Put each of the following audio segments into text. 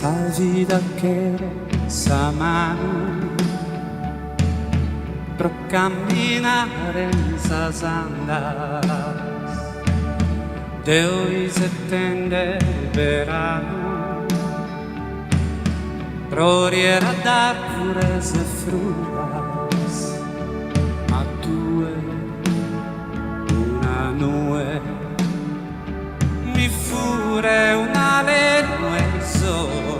esta vida que esa mano pro caminar en esas andas de hoy se tende verano pro riera dar pures e frutas a due una nube mi fure una leno e il sole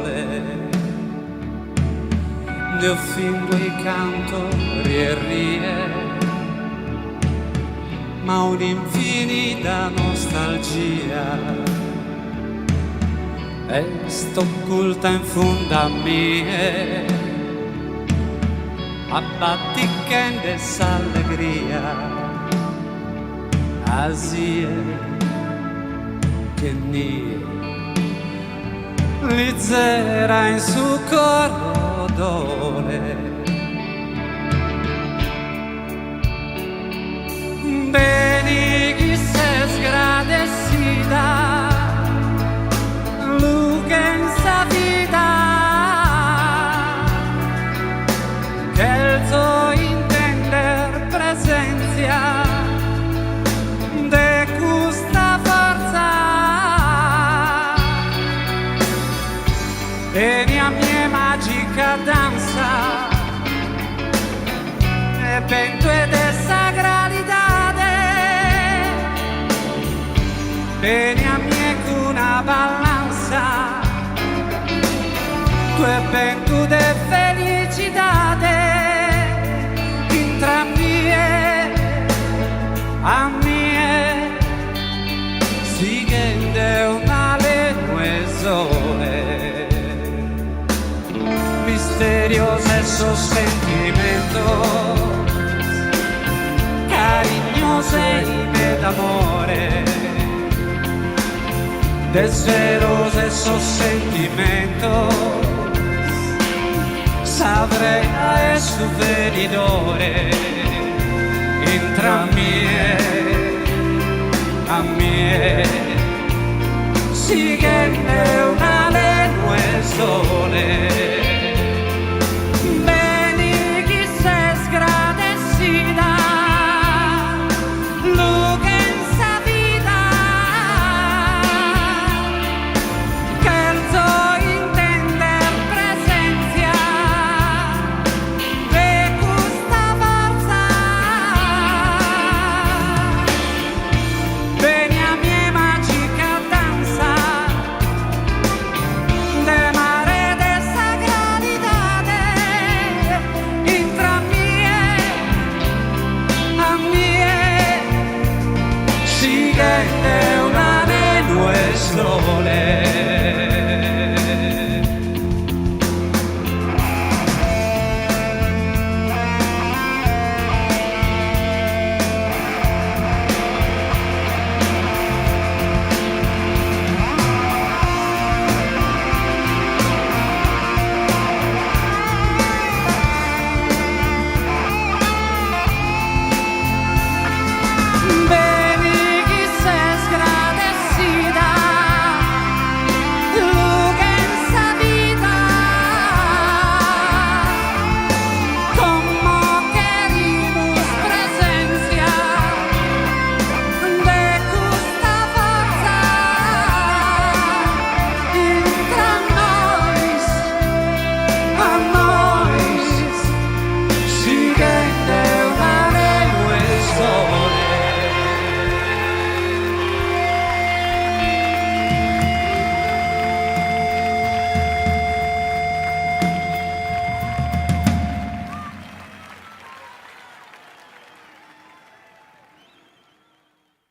Dio fingo i cantori e rie ma un'infinita nostalgia e sto occulta in fondo a me abbatticando essa allegria asie che nie li zera in su corrodole beni chi se sgradecida luce in sa vita che il suo intender presenza de questa forza vieni a mia magica danza e vento ed è sagralità vieni a mie con una balanza tu e vento de felicità intra mie a mie si chiede una lene sole misterioso esso sentimento cariñoso e d'amore deseos esos sentimientos sabré a su venidore intra a mie sigue una lengua e sole veni chi se sgradecida una nube sole